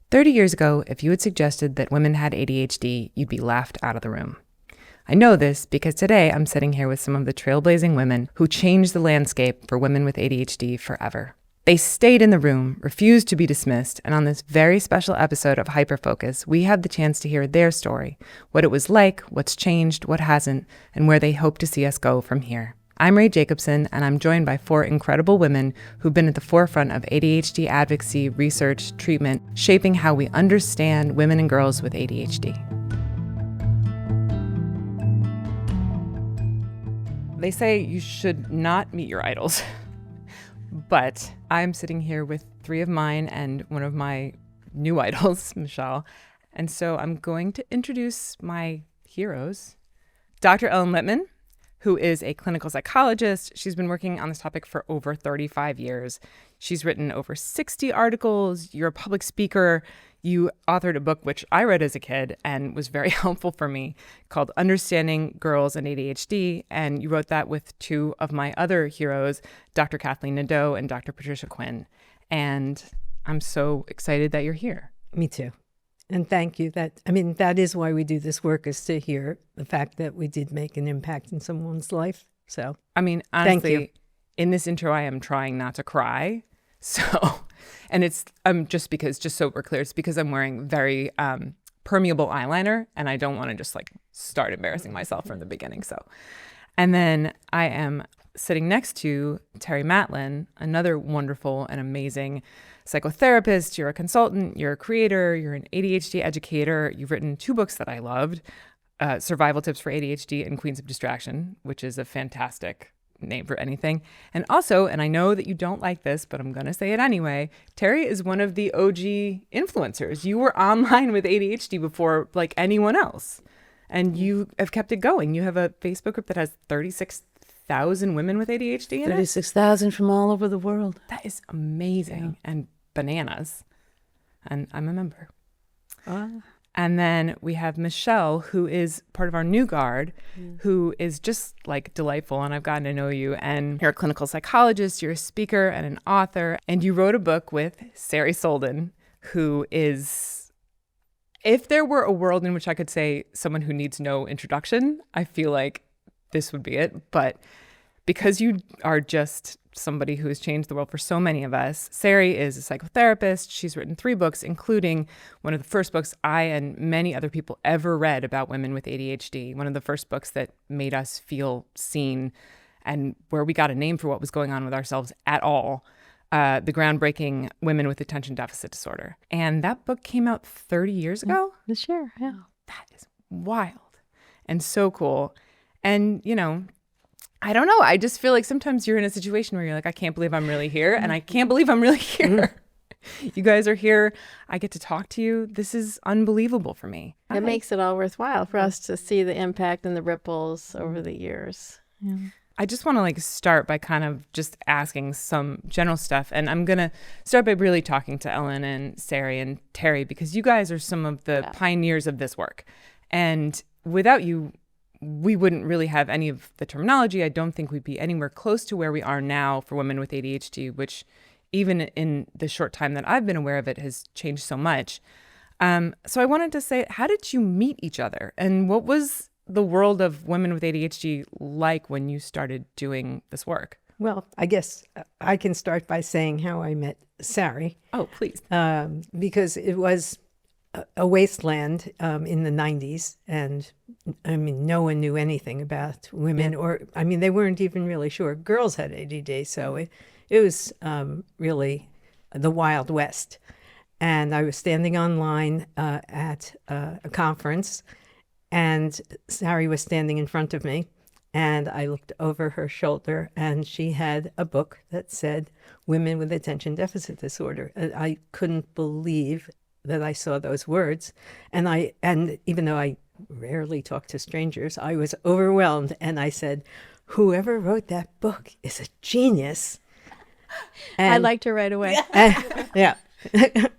30 years ago, if you had suggested that women had ADHD, you'd be laughed out of the room. I know this because today I'm sitting here with some of the trailblazing women who changed the landscape for women with ADHD forever. They stayed in the room, refused to be dismissed, and on this very special episode of Hyperfocus, we have the chance to hear their story, what it was like, what's changed, what hasn't, and where they hope to see us go from here. I'm Rae Jacobson, and I'm joined by 4 incredible women who've been at the forefront of ADHD advocacy, research, treatment, shaping how we understand women and girls with ADHD. They say you should not meet your idols, but I'm sitting here with 3 of mine and one of my new idols, Michelle, and so I'm going to introduce my heroes. Dr. Ellen Littman, who is a clinical psychologist. She's been working on this topic for over 35 years. She's written over 60 articles. You're a public speaker. You authored a book, which I read as a kid and was very helpful for me, called Understanding Girls and ADHD. And you wrote that with 2 of my other heroes, Dr. Kathleen Nadeau and Dr. Patricia Quinn. And I'm so excited that you're here. Me too. And thank you. That is why we do this work, is to hear the fact that we did make an impact in someone's life. So, honestly, in this intro, I am trying not to cry. So, and it's just so we're clear, it's because I'm wearing very permeable eyeliner, and I don't want to just start embarrassing myself from the beginning. So, and then I am sitting next to Terry Matlen, another wonderful and amazing psychotherapist. You're a consultant, you're a creator, you're an ADHD educator. You've written 2 books that I loved, Survival Tips for ADHD and Queens of Distraction, which is a fantastic name for anything. And also, and I know that you don't like this, but I'm going to say it anyway, Terry is one of the OG influencers. You were online with ADHD before anyone else, and you have kept it going. You have a Facebook group that has 36,000 women with ADHD in it. 36,000 from all over the world. That is amazing. Yeah. And bananas. And I'm a member. And then we have Michelle, who is part of our new guard, who is just delightful. And I've gotten to know you. And you're a clinical psychologist, you're a speaker and an author. And you wrote a book with Sari Solden, who is, if there were a world in which I could say someone who needs no introduction, I feel like this would be it. But because you are just somebody who has changed the world for so many of us, Sari is a psychotherapist. She's written 3 books, including one of the first books I and many other people ever read about women with ADHD. One of the first books that made us feel seen and where we got a name for what was going on with ourselves at all. The groundbreaking Women with Attention Deficit Disorder. And that book came out 30 years ago? This year, yeah. That is wild and so cool. And, I don't know. I just feel like sometimes you're in a situation where you're like, I can't believe I'm really here. And I can't believe I'm really here. You guys are here. I get to talk to you. This is unbelievable for me. It makes it all worthwhile for us to see the impact and the ripples over the years. Yeah. I just want to start by kind of just asking some general stuff. And I'm going to start by really talking to Ellen and Sari and Terry, because you guys are some of the pioneers of this work. And without you, we wouldn't really have any of the terminology. I don't think we'd be anywhere close to where we are now for women with ADHD, which even in the short time that I've been aware of it has changed so much. So I wanted to say, how did you meet each other? And what was the world of women with ADHD like when you started doing this work? Well, I guess I can start by saying how I met Sari. Oh, please. Because it was a wasteland in the 90s. And no one knew anything about women, or they weren't even really sure girls had ADD. So it was really the Wild West. And I was standing online at a conference, and Sari was standing in front of me. And I looked over her shoulder, and she had a book that said Women with Attention Deficit Disorder. And I couldn't believe that I saw those words. And even though I rarely talk to strangers, I was overwhelmed. And I said, whoever wrote that book is a genius. And I liked her right away. Yeah.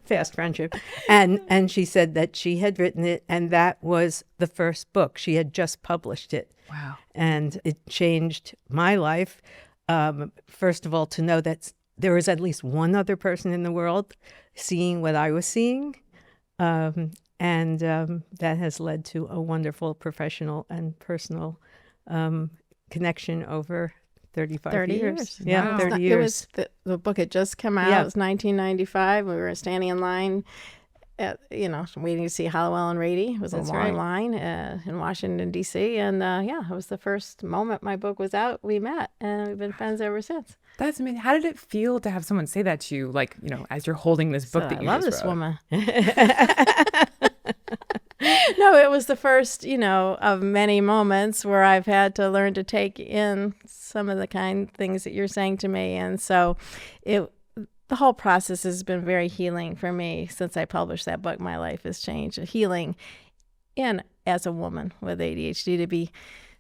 Fast friendship. And she said that she had written it, and that was the first book. She had just published it. Wow. And it changed my life. First of all, to know that there was at least one other person in the world seeing what I was seeing. That has led to a wonderful professional and personal connection over 35 30 years. years. Yeah, Wow. 30 It years. was the book had just come out. Yeah. It was 1995. We were standing in line at, waiting to see Hallowell and Rady. It was a That's long right. line in Washington, D.C. And it was the first moment my book was out. We met, and we've been friends ever since. That's amazing. How did it feel to have someone say that to you, like, as you're holding this book So that I you love just this wrote? woman. No, it was the first, of many moments where I've had to learn to take in some of the kind things that you're saying to me. And so the whole process has been very healing for me since I published that book. My life has changed. Healing as a woman with ADHD, to be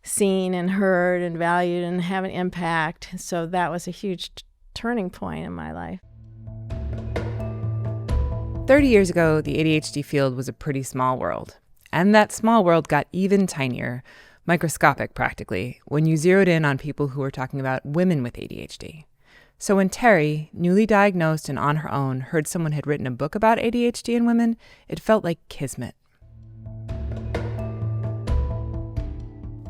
seen and heard and valued and have an impact. So that was a huge turning point in my life. 30 years ago, the ADHD field was a pretty small world. And that small world got even tinier, microscopic practically, when you zeroed in on people who were talking about women with ADHD. So when Terry, newly diagnosed and on her own, heard someone had written a book about ADHD in women, it felt like kismet.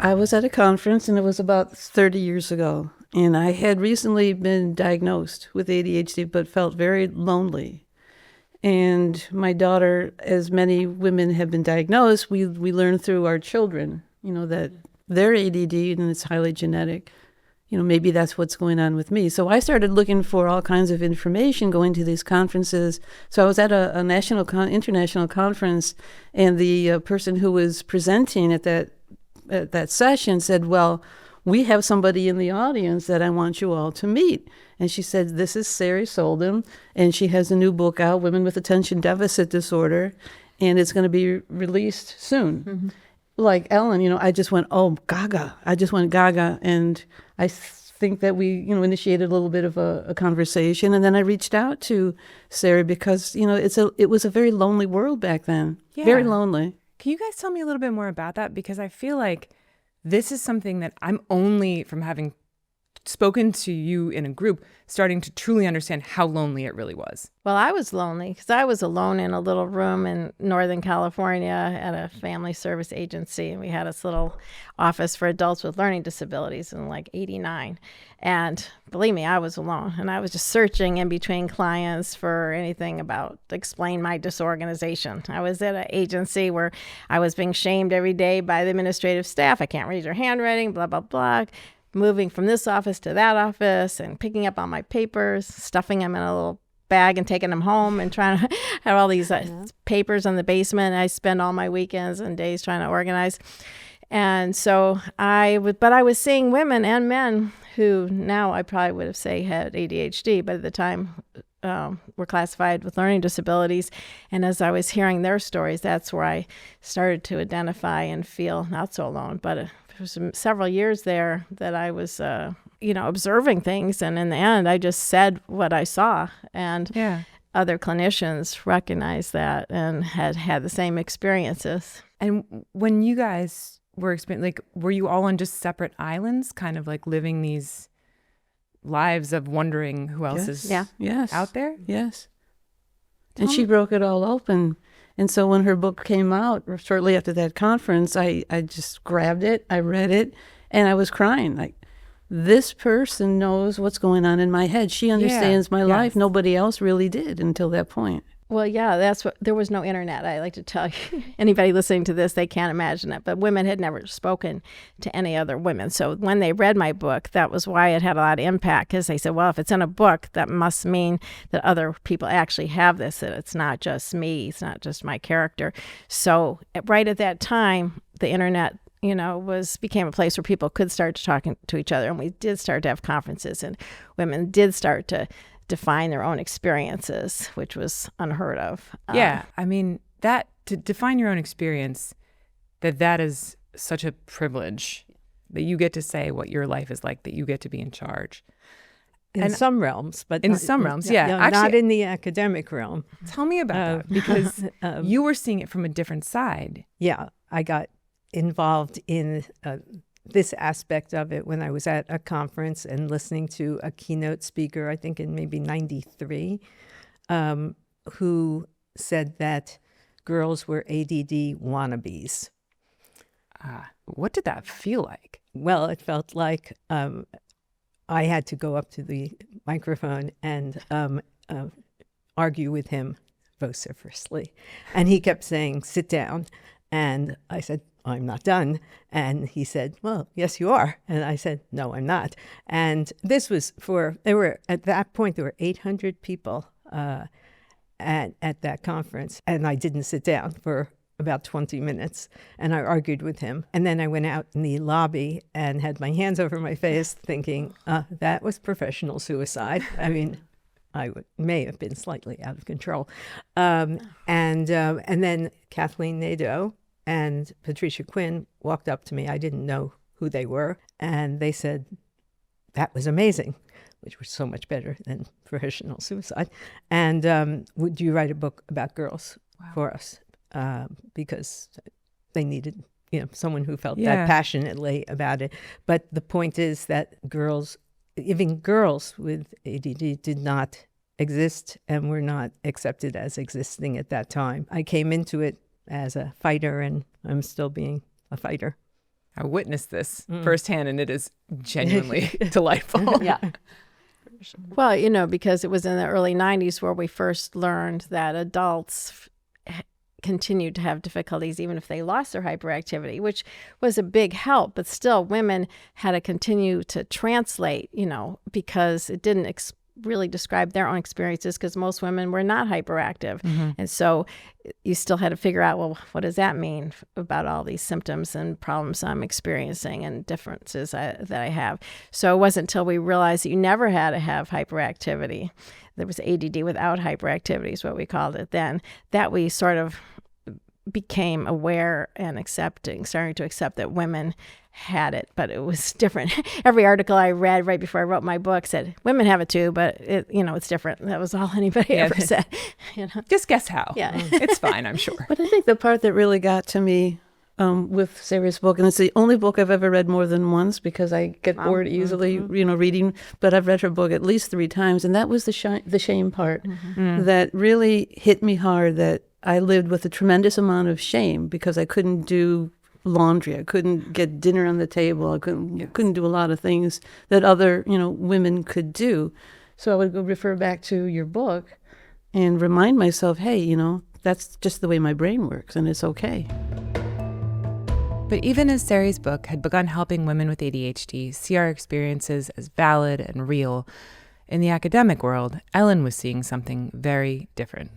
I was at a conference, and it was about 30 years ago. And I had recently been diagnosed with ADHD, but felt very lonely. And my daughter, as many women have been diagnosed, we learn through our children, that they're ADD and it's highly genetic. Maybe that's what's going on with me. So I started looking for all kinds of information, going to these conferences. So I was at a international conference, and the person who was presenting at that session said, well, we have somebody in the audience that I want you all to meet. And she said, this is Sari Solden, and she has a new book out, Women with Attention Deficit Disorder, and it's going to be released soon. Mm-hmm. Like Ellen, I just went, oh, gaga. I just went gaga. And I think that we, initiated a little bit of a conversation. And then I reached out to Sari because, it was a very lonely world back then. Yeah. Very lonely. Can you guys tell me a little bit more about that? Because I feel like this is something that I'm only, from having spoken to you in a group, starting to truly understand how lonely it really was. Well, I was lonely because I was alone in a little room in Northern California at a family service agency. And we had this little office for adults with learning disabilities in like 89. And believe me, I was alone. And I was just searching in between clients for anything about explain my disorganization. I was at an agency where I was being shamed every day by the administrative staff. I can't read your handwriting, blah, blah, blah. Moving from this office to that office and picking up all my papers, stuffing them in a little bag and taking them home and trying to have all these papers in the basement. I spend all my weekends and days trying to organize. And so I was seeing women and men who now I probably would have say had ADHD, but at the time were classified with learning disabilities. And as I was hearing their stories, that's where I started to identify and feel not so alone. But it was several years there that I was, observing things. And in the end, I just said what I saw. And other clinicians recognized that and had the same experiences. And when you guys were were you all on just separate islands, kind of like living these lives of wondering who else is out there? Yes. And she broke it all open. And so when her book came out shortly after that conference, I just grabbed it, I read it, and I was crying. Like, this person knows what's going on in my head. She understands my life. Nobody else really did until that point. Well, there was no internet. I like to tell you, anybody listening to this, they can't imagine it. But women had never spoken to any other women. So when they read my book, that was why it had a lot of impact, because they said, well, if it's in a book, that must mean that other people actually have this, that it's not just me, it's not just my character. So right at that time, the internet became a place where people could start talking to each other. And we did start to have conferences, and women did start to define their own experiences, which was unheard of. I mean, that to define your own experience, that is such a privilege, that you get to say what your life is like, that you get to be in charge. In some realms, but actually, not in the academic realm. Tell me about that, because you were seeing it from a different side. Yeah, I got involved in this aspect of it when I was at a conference and listening to a keynote speaker, I think in maybe 93, who said that girls were ADD wannabes. What did that feel like? Well, it felt like I had to go up to the microphone and argue with him vociferously. And he kept saying, sit down. And I said, I'm not done. And he said, well, yes, you are. And I said, no, I'm not. And this was at that point, there were 800 people at that conference. And I didn't sit down for about 20 minutes. And I argued with him. And then I went out in the lobby and had my hands over my face thinking, that was professional suicide. I mean, may have been slightly out of control. And then Kathleen Nadeau and Patricia Quinn walked up to me. I didn't know who they were. And they said, that was amazing, which was so much better than professional suicide. And would you write a book about girls for us? Because they needed, someone who felt that passionately about it. But the point is that even girls with ADD did not exist and were not accepted as existing at that time. I came into it as a fighter, and I'm still being a fighter. I witnessed this firsthand, and it is genuinely delightful. Yeah. Well, because it was in the early 90s where we first learned that adults continued to have difficulties even if they lost their hyperactivity, which was a big help. But still, women had to continue to translate, because it didn't really describe their own experiences, because most women were not hyperactive. And so you still had to figure out, well, what does that mean about all these symptoms and problems I'm experiencing and differences that I have? So it wasn't until we realized that you never had to have hyperactivity. There was ADD without hyperactivity is what we called it then, that we sort of became aware and starting to accept that women had it, but it was different. Every article I read right before I wrote my book said women have it too, but it's different. That was all anybody ever said. Just guess how. Yeah. It's fine, I'm sure. But I think the part that really got to me with Sari's book, and it's the only book I've ever read more than once because I get bored easily, reading, but I've read her book at least 3 times, and that was the shame part that really hit me hard, that I lived with a tremendous amount of shame because I couldn't do laundry. I couldn't get dinner on the table. I couldn't do a lot of things that other, women could do. So I would go refer back to your book and remind myself, hey, that's just the way my brain works, and it's okay. But even as Sari's book had begun helping women with ADHD see our experiences as valid and real, in the academic world, Ellen was seeing something very different.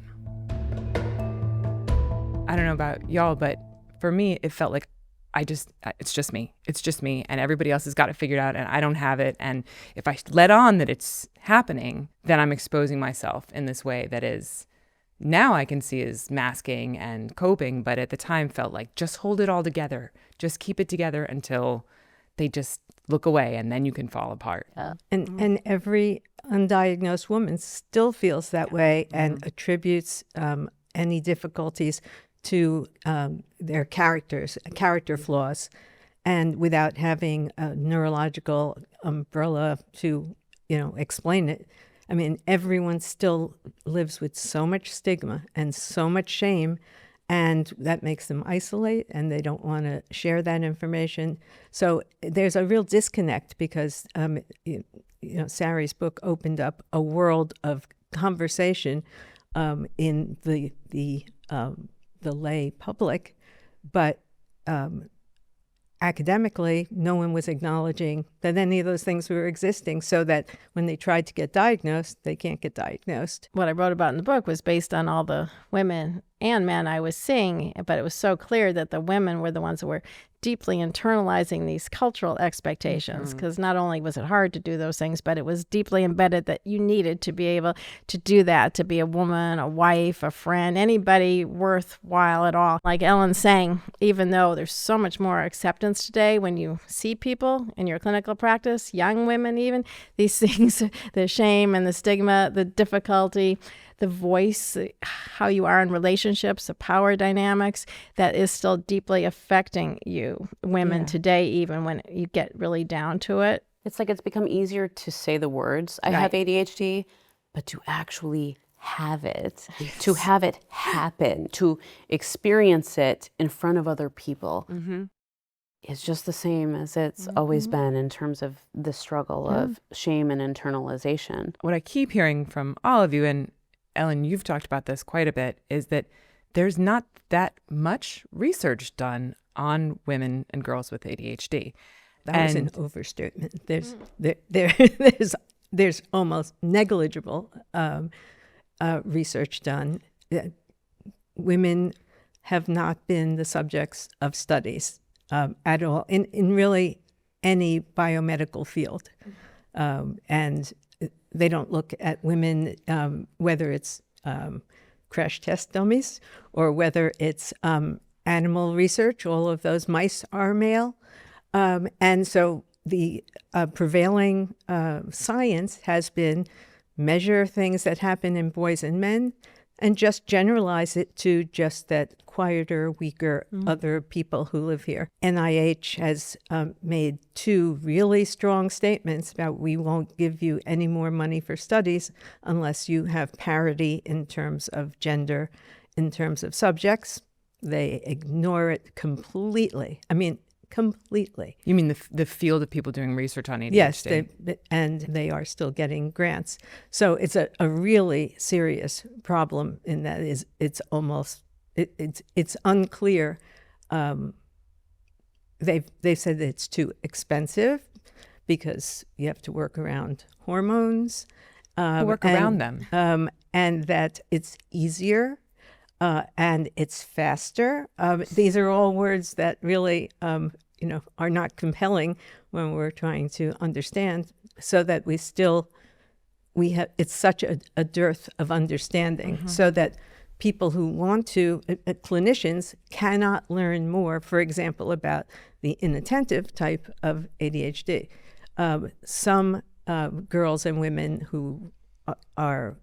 I don't know about y'all, but for me, it felt like it's just me. It's just me, and everybody else has got it figured out, and I don't have it. And if I let on that it's happening, then I'm exposing myself in this way that is now I can see as masking and coping, but at the time felt like just hold it all together. Just keep it together until they just look away, and then you can fall apart. And every undiagnosed woman still feels that way and attributes any difficulties to their character flaws, and without having a neurological umbrella to, explain it. I mean, everyone still lives with so much stigma and so much shame, and that makes them isolate, and they don't want to share that information. So there's a real disconnect because, Sari's book opened up a world of conversation in the lay public, but academically, no one was acknowledging that any of those things were existing, so that when they tried to get diagnosed, they can't get diagnosed. What I wrote about in the book was based on all the women and men I was seeing, but it was so clear that the women were the ones that were deeply internalizing these cultural expectations, because not only was it hard to do those things, but it was deeply embedded that you needed to be able to do that, to be a woman, a wife, a friend, anybody worthwhile at all. Like Ellen's saying, even though there's so much more acceptance today when you see people in your clinical practice, young women even, these things, the shame and the stigma, the difficulty, the voice, how you are in relationships, the power dynamics, that is still deeply affecting you, women today, even when you get really down to it. It's like it's become easier to say the words, I have ADHD, but to actually have it, to have it happen, to experience it in front of other people is just the same as it's always been in terms of the struggle of shame and internalization. What I keep hearing from all of you, and Ellen, you've talked about this quite a bit, is that there's not that much research done on women and girls with ADHD. That was an overstatement. There's almost negligible research done. Women have not been the subjects of studies at all in really any biomedical field. And they don't look at women, whether it's crash test dummies or whether it's animal research. All of those mice are male. And so the prevailing science has been measure things that happen in boys and men and just generalize it to just that quieter, weaker other people who live here. NIH has made 2 really strong statements about we won't give you any more money for studies unless you have parity in terms of gender, in terms of subjects. They ignore it completely. I mean, completely. You mean the field of people doing research on ADHD? Yes, and they are still getting grants. So it's a really serious problem in that it's almost it's unclear. They've said that it's too expensive because you have to work around hormones. Around them. And that it's easier. And it's faster. These are all words that really, are not compelling when we're trying to understand. So that it's such a dearth of understanding. So that people who want to, clinicians cannot learn more. For example, about the inattentive type of ADHD. Some girls and women who are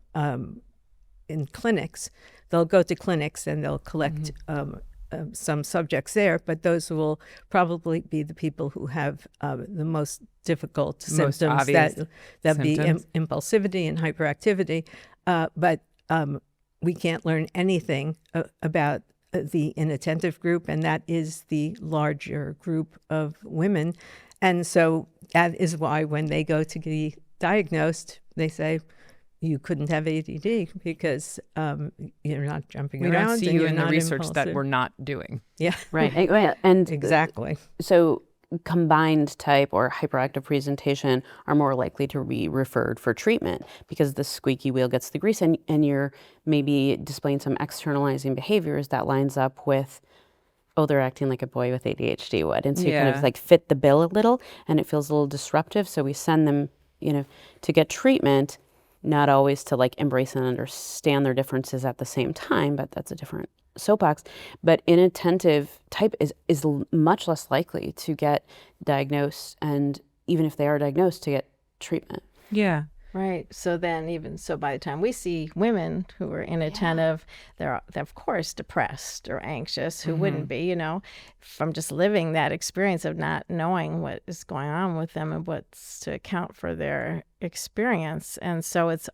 in clinics. They'll go to clinics and they'll collect some subjects there, but those will probably be the people who have the most difficult symptoms that be impulsivity and hyperactivity. But we can't learn anything about the inattentive group, and that is the larger group of women. And so that is why when they go to be diagnosed, they say, you couldn't have ADD because you're not jumping around. We don't see you in the research impulsive. that we're not doing. Yeah. Right. And exactly. So combined type or hyperactive presentation are more likely to be referred for treatment because the squeaky wheel gets the grease and you're maybe displaying some externalizing behaviors that lines up with, they're acting like a boy with ADHD would. And so you kind of like fit the bill a little and it feels a little disruptive. So we send them, to get treatment, not always to like embrace and understand their differences at the same time, but that's a different soapbox. But inattentive type is much less likely to get diagnosed, and even if they are diagnosed, to get treatment. Yeah. Right. So then by the time we see women who are inattentive, they're of course depressed or anxious, who wouldn't be, from just living that experience of not knowing what is going on with them and what's to account for their experience. And so it's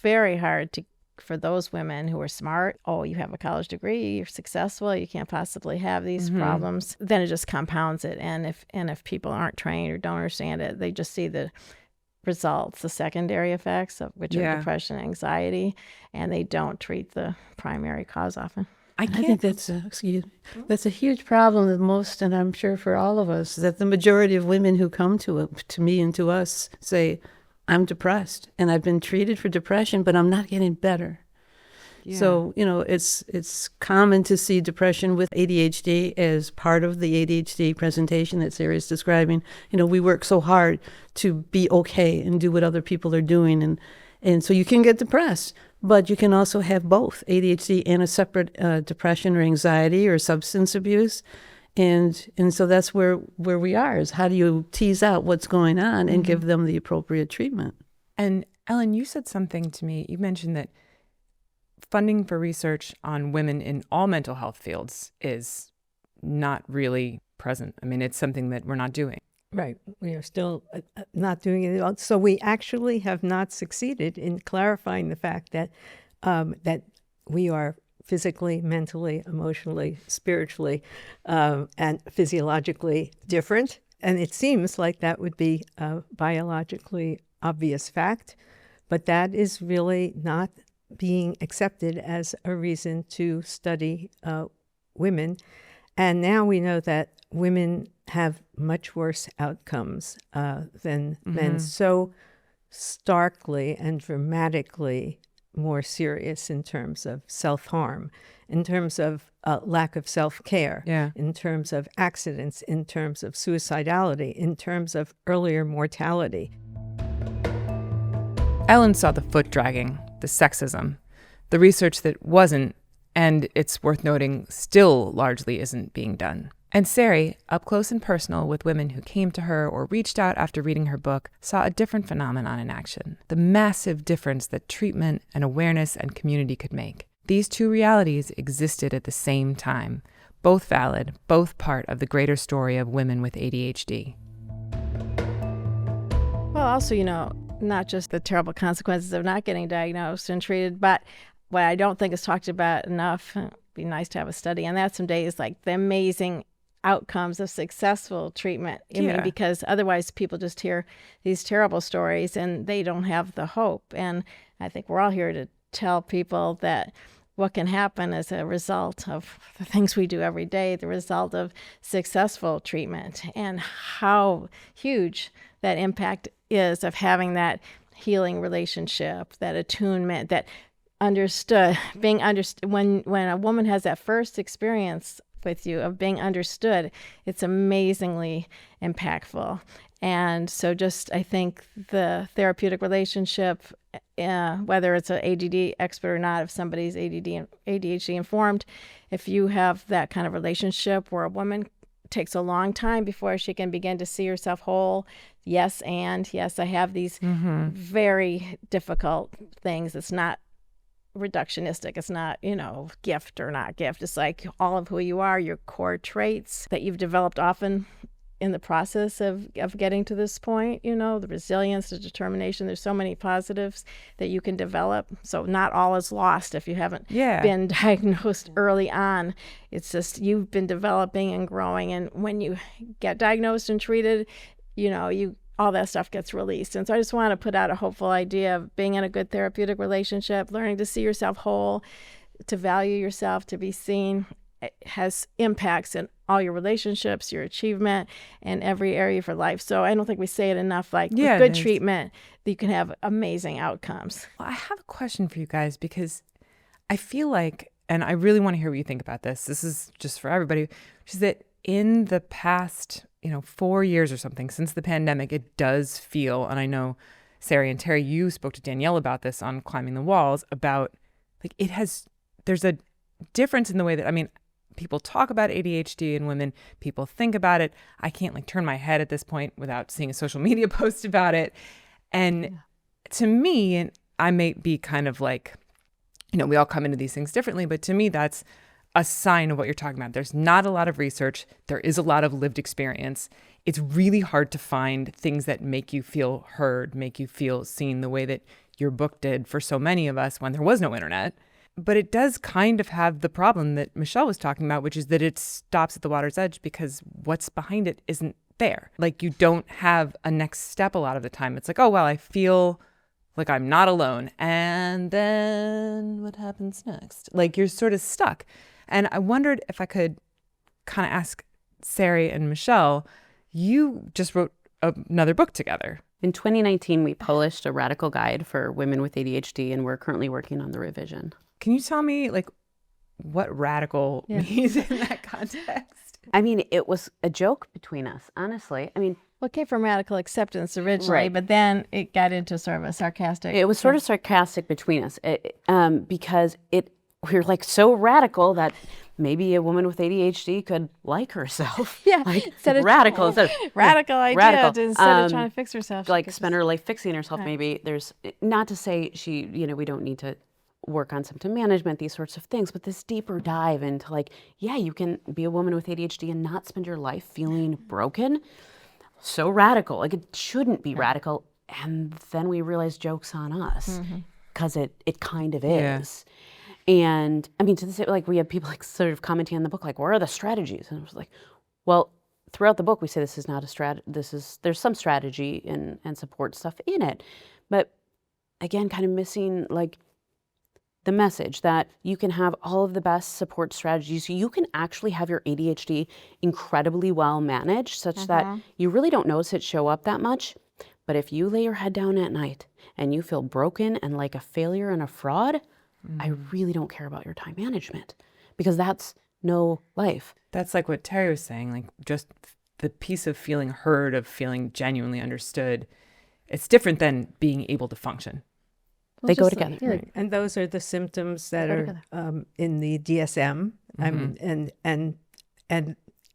very hard for those women who are smart. Oh, you have a college degree, you're successful, you can't possibly have these problems. Then it just compounds it. And if people aren't trained or don't understand it, they just see the results, the secondary effects of which are depression, anxiety, and they don't treat the primary cause often. I think that's a huge problem with most, and I'm sure for all of us, that the majority of women who come to me and to us say, I'm depressed and I've been treated for depression, but I'm not getting better. Yeah. So, it's common to see depression with ADHD as part of the ADHD presentation that Sari is describing. We work so hard to be okay and do what other people are doing. And so you can get depressed, but you can also have both ADHD and a separate depression or anxiety or substance abuse. And so that's where we are, is how do you tease out what's going on and give them the appropriate treatment? And Ellen, you said something to me. You mentioned that funding for research on women in all mental health fields is not really present. I mean, it's something that we're not doing. Right. We are still not doing it. So we actually have not succeeded in clarifying the fact that that we are physically, mentally, emotionally, spiritually, and physiologically different. And it seems like that would be a biologically obvious fact, but that is really not being accepted as a reason to study women. And now we know that women have much worse outcomes than men, so starkly and dramatically more serious in terms of self-harm, in terms of lack of self-care, in terms of accidents, in terms of suicidality, in terms of earlier mortality. Ellen saw the foot dragging, the sexism, the research that wasn't, and it's worth noting, still largely isn't being done. And Sari, up close and personal with women who came to her or reached out after reading her book, saw a different phenomenon in action, the massive difference that treatment and awareness and community could make. These two realities existed at the same time, both valid, both part of the greater story of women with ADHD. Well, also, not just the terrible consequences of not getting diagnosed and treated, but what I don't think is talked about enough, it'd be nice to have a study on that someday, is like the amazing outcomes of successful treatment. I mean, because otherwise people just hear these terrible stories and they don't have the hope. And I think we're all here to tell people that what can happen as a result of the things we do every day, the result of successful treatment, and how huge that impact is of having that healing relationship, that attunement, that being understood. When a woman has that first experience with you of being understood, it's amazingly impactful. And so I think the therapeutic relationship, whether it's an ADD expert or not, if somebody's ADHD informed, if you have that kind of relationship where a woman takes a long time before she can begin to see herself whole. Yes, I have these very difficult things. It's not reductionistic. It's not, gift or not gift. It's like all of who you are, your core traits that you've developed often in the process of getting to this point, the resilience, the determination. There's so many positives that you can develop. So not all is lost if you haven't been diagnosed early on. It's just you've been developing and growing. And when you get diagnosed and treated, all that stuff gets released. And so I just want to put out a hopeful idea of being in a good therapeutic relationship, learning to see yourself whole, to value yourself, to be seen. It has impacts in all your relationships, your achievement, and every area of your life. So I don't think we say it enough, with good treatment, that you can have amazing outcomes. Well, I have a question for you guys, because I feel like, and I really want to hear what you think about this. This is just for everybody, which is that in the past, 4 years or something since the pandemic, it does feel, and I know Sari and Terry, you spoke to Danielle about this on Climbing the Walls, about there's a difference in the way that, people talk about ADHD in women, people think about it. I can't turn my head at this point without seeing a social media post about it. And to me, and I may be kind of we all come into these things differently, but to me, that's a sign of what you're talking about. There's not a lot of research. There is a lot of lived experience. It's really hard to find things that make you feel heard, make you feel seen the way that your book did for so many of us when there was no internet. But it does kind of have the problem that Michelle was talking about, which is that it stops at the water's edge because what's behind it isn't there. You don't have a next step a lot of the time. It's I feel like I'm not alone. And then what happens next? You're sort of stuck. And I wondered if I could kind of ask Sari and Michelle, you just wrote another book together. In 2019, we published a radical guide for women with ADHD, and we're currently working on the revision. Can you tell me what radical means in that context? It was a joke between us, honestly. Well, it came from radical acceptance originally, but then it got into sort of a sarcastic. It was sort of sarcastic between us because we're so radical that maybe a woman with ADHD could like herself. Instead of radical. Radical idea instead of trying to fix herself. Spend her life fixing herself. Right. Maybe there's, not to say we don't need to work on symptom management, these sorts of things, but this deeper dive into you can be a woman with ADHD and not spend your life feeling broken. So radical. It shouldn't be radical. And then we realized joke's on us. Mm-hmm. because it kind of Yeah. is. And I mean, to this, like, we have people like sort of commenting on the book, like, where are the strategies? And I was like, well, throughout the book, we say this is not a there's some strategy and support stuff in it. But again, kind of missing like the message that you can have all of the best support strategies. You can actually have your ADHD incredibly well managed such that you really don't notice it show up that much. But if you lay your head down at night and you feel broken and like a failure and a fraud, I really don't care about your time management, because that's no life. That's like what Terry was saying, like just the piece of feeling heard, of feeling genuinely understood. It's different than being able to function. They go together. Right. And those are the symptoms that are in the DSM. And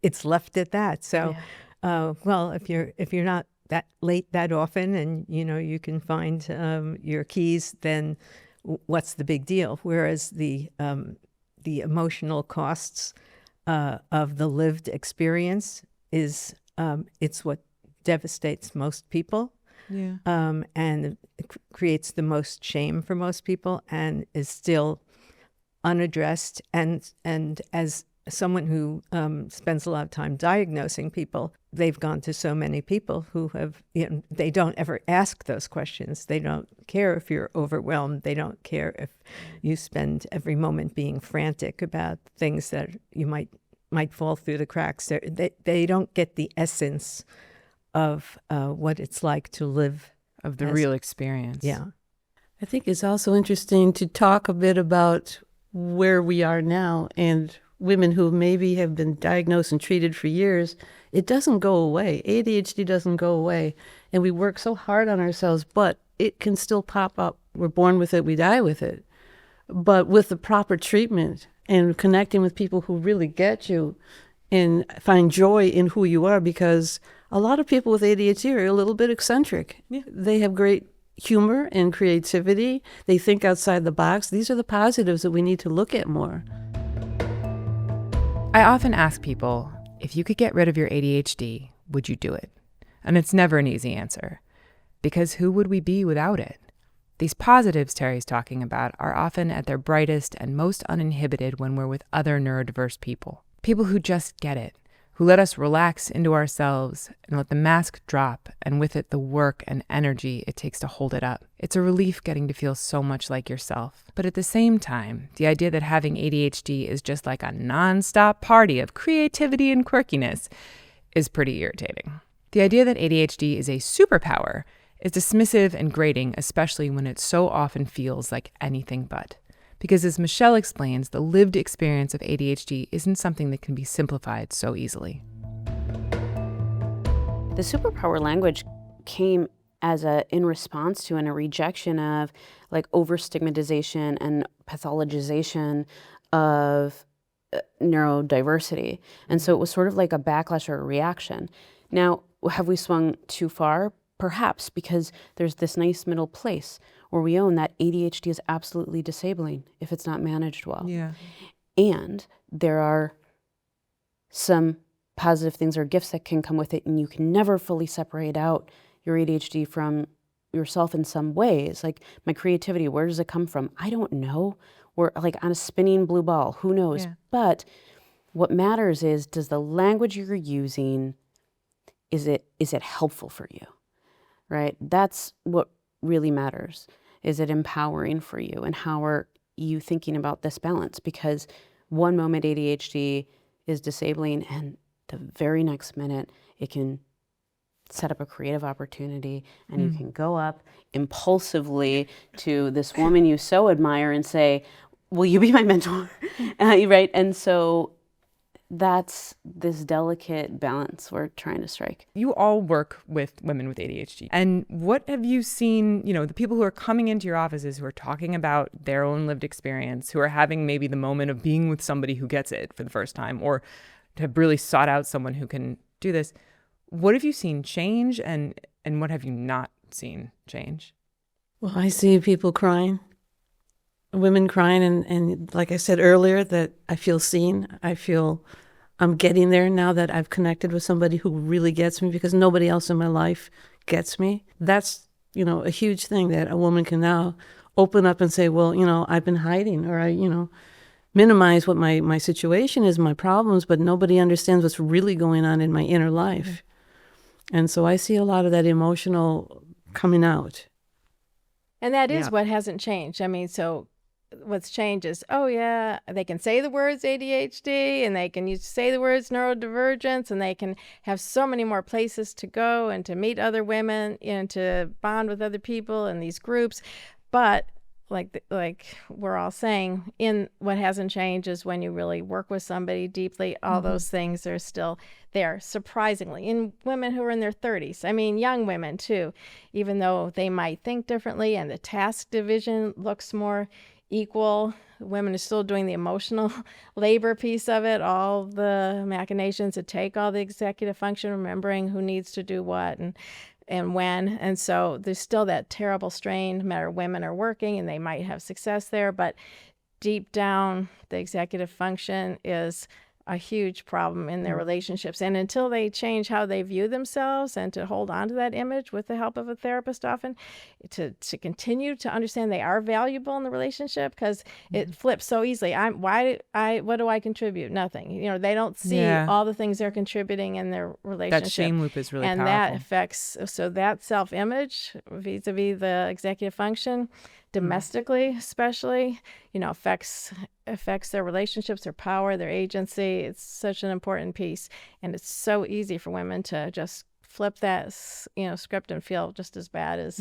it's left at that. So, well, if you're not that late that often, and you can find your keys, then what's the big deal? Whereas the emotional costs of the lived experience is it's what devastates most people. Yeah. And it creates the most shame for most people, and is still unaddressed. And as someone who spends a lot of time diagnosing people, they've gone to so many people who have, they don't ever ask those questions. They don't care if you're overwhelmed. They don't care if you spend every moment being frantic about things that you might fall through the cracks. They don't get the essence of what it's like to live. Of the real experience. Yeah. I think it's also interesting to talk a bit about where we are now, and women who maybe have been diagnosed and treated for years. It doesn't go away. ADHD doesn't go away. And we work so hard on ourselves, but it can still pop up. We're born with it, we die with it. But with the proper treatment and connecting with people who really get you and find joy in who you are, because a lot of people with ADHD are a little bit eccentric. Yeah. They have great humor and creativity. They think outside the box. These are the positives that we need to look at more. I often ask people, if you could get rid of your ADHD, would you do it? And it's never an easy answer, because who would we be without it? These positives Terry's talking about are often at their brightest and most uninhibited when we're with other neurodiverse people. People who just get it, who let us relax into ourselves and let the mask drop, and with it the work and energy it takes to hold it up. It's a relief getting to feel so much like yourself. But at the same time, the idea that having ADHD is just like a nonstop party of creativity and quirkiness is pretty irritating. The idea that ADHD is a superpower is dismissive and grating, especially when it so often feels like anything but. Because as Michelle explains, the lived experience of ADHD isn't something that can be simplified so easily. The superpower language came as in response to and a rejection of like over-stigmatization and pathologization of neurodiversity. And so it was sort of like a backlash or a reaction. Now, have we swung too far? Perhaps, because there's this nice middle place where we own that ADHD is absolutely disabling if it's not managed well. Yeah. And there are some positive things or gifts that can come with it, and you can never fully separate out your ADHD from yourself in some ways. Like my creativity, where does it come from? I don't know. We're like on a spinning blue ball, who knows? Yeah. But what matters is, does the language you're using, is it helpful for you? Right? That's what really matters. Is it empowering for you? And how are you thinking about this balance? Because one moment ADHD is disabling, and the very next minute it can set up a creative opportunity, and you can go up impulsively to this woman you so admire and say, will you be my mentor? Right? And so that's this delicate balance we're trying to strike. You all work with women with ADHD. And what have you seen, the people who are coming into your offices who are talking about their own lived experience, who are having maybe the moment of being with somebody who gets it for the first time, or have really sought out someone who can do this? What have you seen change, and what have you not seen change? Well, I see people crying, women crying, and like I said earlier, that I feel seen. I feel I'm getting there now that I've connected with somebody who really gets me, because nobody else in my life gets me. That's, a huge thing, that a woman can now open up and say, well, I've been hiding, or I, minimize what my situation is, my problems, but nobody understands what's really going on in my inner life. And so I see a lot of that emotional coming out. And that is what hasn't changed. I mean, so what's changed is, they can say the words ADHD, and they can say the words neurodivergence, and they can have so many more places to go and to meet other women and to bond with other people in these groups. But like we're all saying, in what hasn't changed is when you really work with somebody deeply, all those things are still there, surprisingly, in women who are in their 30s. I mean, young women too, even though they might think differently and the task division looks more equal, women are still doing the emotional labor piece of it, all the machinations that take all the executive function, remembering who needs to do what and when. And so there's still that terrible strain, no matter women are working and they might have success there, but deep down, the executive function is a huge problem in their relationships. And until they change how they view themselves and to hold on to that image with the help of a therapist often, to continue to understand they are valuable in the relationship, because it flips so easily. What do I contribute? Nothing. They don't see all the things they're contributing in their relationship. That shame loop is really powerful. And that affects, so that self-image vis-a-vis the executive function, domestically especially, affects their relationships, their power, their agency. It's such an important piece, and it's so easy for women to just flip that script and feel just as bad as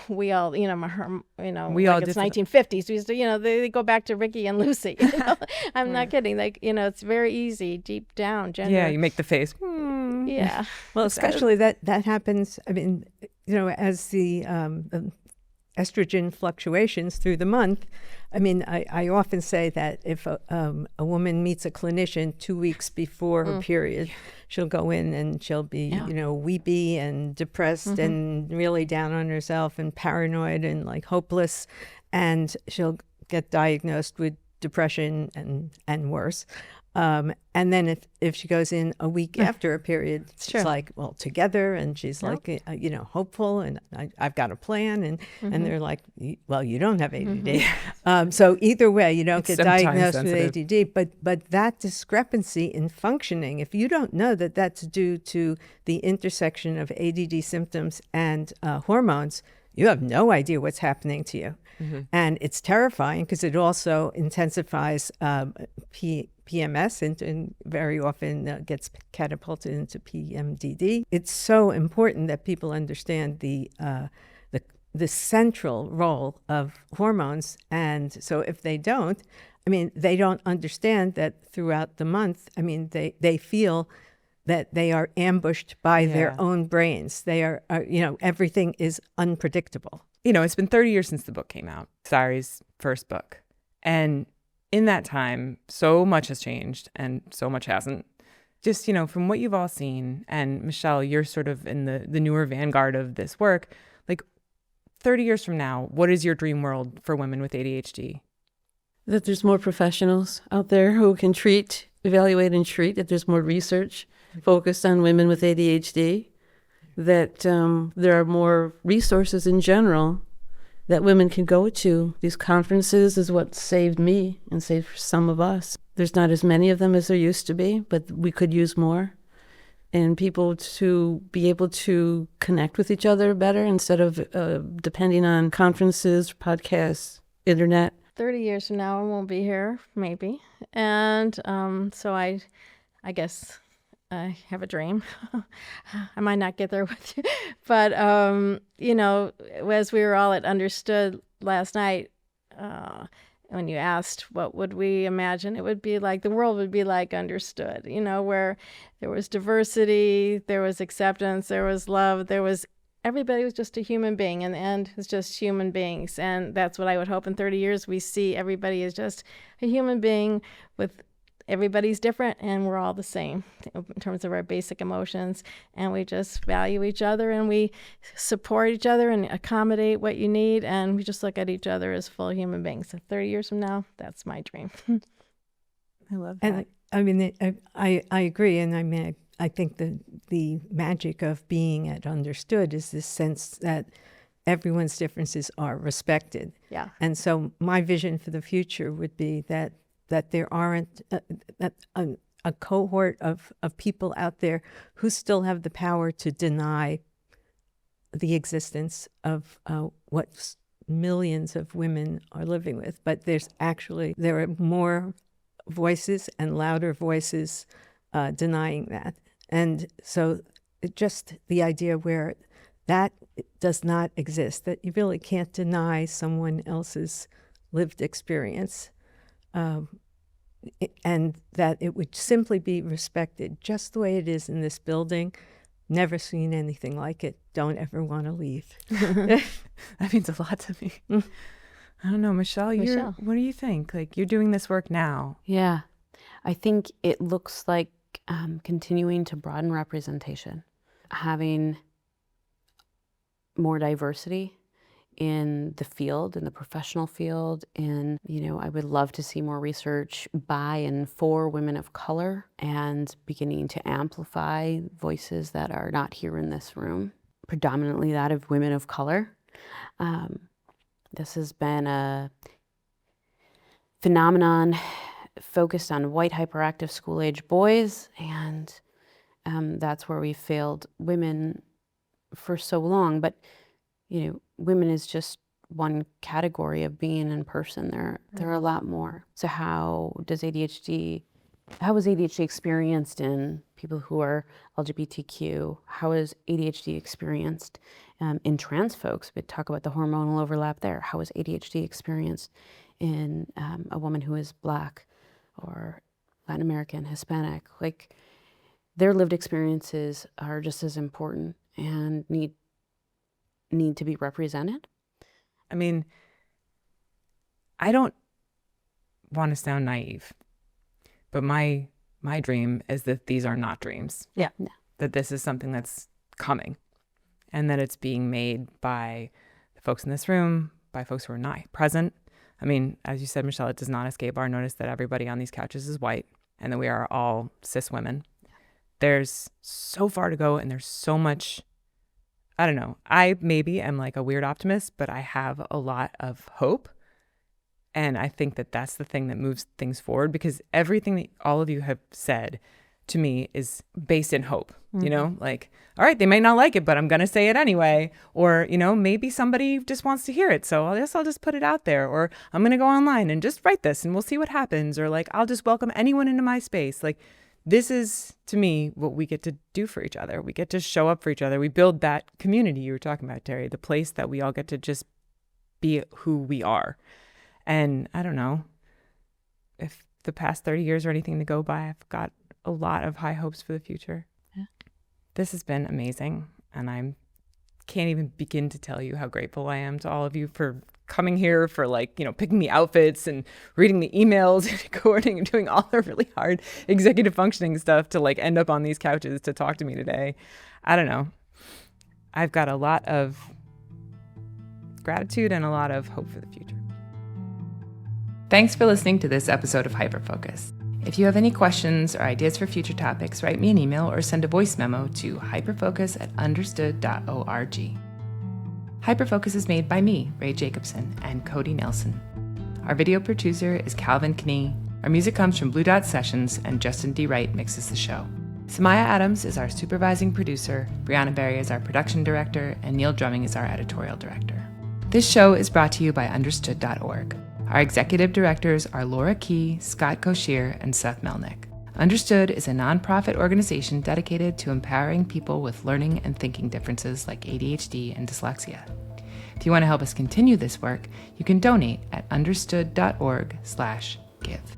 we all we all it's 1950s. We used to, they go back to Ricky and Lucy. I'm not kidding. It's very easy deep down. Gender. Yeah, you make the face. Yeah. Well, especially that happens. I mean, as the estrogen fluctuations through the month. I mean, I often say that if a woman meets a clinician 2 weeks before her period, she'll go in and she'll be, weepy and depressed and really down on herself and paranoid and like hopeless. And she'll get diagnosed with depression and worse. And then if she goes in a week after a period, she's like, well, together, and she's like, hopeful, and I've got a plan, and they're like, well, you don't have ADD. So either way, you don't get diagnosed with ADD, but that discrepancy in functioning, if you don't know that that's due to the intersection of ADD symptoms and hormones, you have no idea what's happening to you. And it's terrifying because it also intensifies PMS and very often gets catapulted into PMDD. It's so important that people understand the central role of hormones. And so if they don't, they don't understand that throughout the month, they feel that they are ambushed by their own brains. They are, everything is unpredictable. It's been 30 years since the book came out, Sari's first book. And in that time, so much has changed and so much hasn't. Just, from what you've all seen, and Michelle, you're sort of in the newer vanguard of this work, like 30 years from now, what is your dream world for women with ADHD? That there's more professionals out there who can evaluate and treat, that there's more research focused on women with ADHD, that there are more resources in general that women can go to. These conferences is what saved me and saved some of us. There's not as many of them as there used to be, but we could use more. And people to be able to connect with each other better instead of depending on conferences, podcasts, internet. 30 years from now, I won't be here, maybe. And so I guess I have a dream. I might not get there with you. But, as we were all at Understood last night, when you asked what would we imagine, it would be like, the world would be like Understood, where there was diversity, there was acceptance, there was love, everybody was just a human being. In the end, it's just human beings. And that's what I would hope in 30 years, we see everybody as just a human being with everybody's different and we're all the same in terms of our basic emotions, and we just value each other and we support each other and accommodate what you need, and we just look at each other as full human beings. So 30 years from now, that's my dream. I love that. And I agree, and I think the magic of being at Understood is this sense that everyone's differences are respected. Yeah. And so my vision for the future would be that there aren't a cohort of people out there who still have the power to deny the existence of what millions of women are living with. But there are more voices and louder voices denying that. And so just the idea where that does not exist, that you really can't deny someone else's lived experience, and that it would simply be respected just the way it is in this building. Never seen anything like it. Don't ever want to leave. That means a lot to me. I don't know, Michelle, what do you think? Like, you're doing this work now. Yeah. I think it looks like continuing to broaden representation, having more diversity in the field, in the professional field, I would love to see more research by and for women of color, and beginning to amplify voices that are not here in this room, predominantly that of women of color. This has been a phenomenon focused on white hyperactive school-age boys, and that's where we failed women for so long. But women is just one category of being in person. There are a lot more. So how is ADHD experienced in people who are LGBTQ? How is ADHD experienced in trans folks? We talk about the hormonal overlap there. How is ADHD experienced in a woman who is Black or Latin American, Hispanic? Like, their lived experiences are just as important and need to be represented. I mean, I don't want to sound naive, but my dream is that these are not dreams. Yeah. No. That this is something that's coming, and that it's being made by the folks in this room, by folks who are not present. I mean, as you said, Michelle, it does not escape our notice that everybody on these couches is white, and that we are all cis women. There's so far to go, and there's so much. I don't know. I maybe am like a weird optimist, but I have a lot of hope. And I think that that's the thing that moves things forward, because everything that all of you have said to me is based in hope. Mm-hmm. Like, all right, they may not like it, but I'm going to say it anyway. Or, maybe somebody just wants to hear it, so I guess I'll just put it out there. Or I'm going to go online and just write this and we'll see what happens. Or like, I'll just welcome anyone into my space. Like, this is, to me, what we get to do for each other. We get to show up for each other. We build that community you were talking about, Terry, the place that we all get to just be who we are. And I don't know if the past 30 years are anything to go by. I've got a lot of high hopes for the future. Yeah. This has been amazing. And I can't even begin to tell you how grateful I am to all of you for coming here, for picking the outfits and reading the emails and coordinating and doing all the really hard executive functioning stuff to end up on these couches to talk to me today. I don't know. I've got a lot of gratitude and a lot of hope for the future. Thanks for listening to this episode of Hyperfocus. If you have any questions or ideas for future topics, write me an email or send a voice memo to hyperfocus@understood.org. Hyperfocus is made by me, Rae Jacobson, and Cody Nelson. Our video producer is Calvin Knee. Our music comes from Blue Dot Sessions, and Justin D. Wright mixes the show. Samaya Adams is our supervising producer, Brianna Berry is our production director, and Neil Drumming is our editorial director. This show is brought to you by Understood.org. Our executive directors are Laura Key, Scott Koshier, and Seth Melnick. Understood is a nonprofit organization dedicated to empowering people with learning and thinking differences like ADHD and dyslexia. If you want to help us continue this work, you can donate at understood.org/give.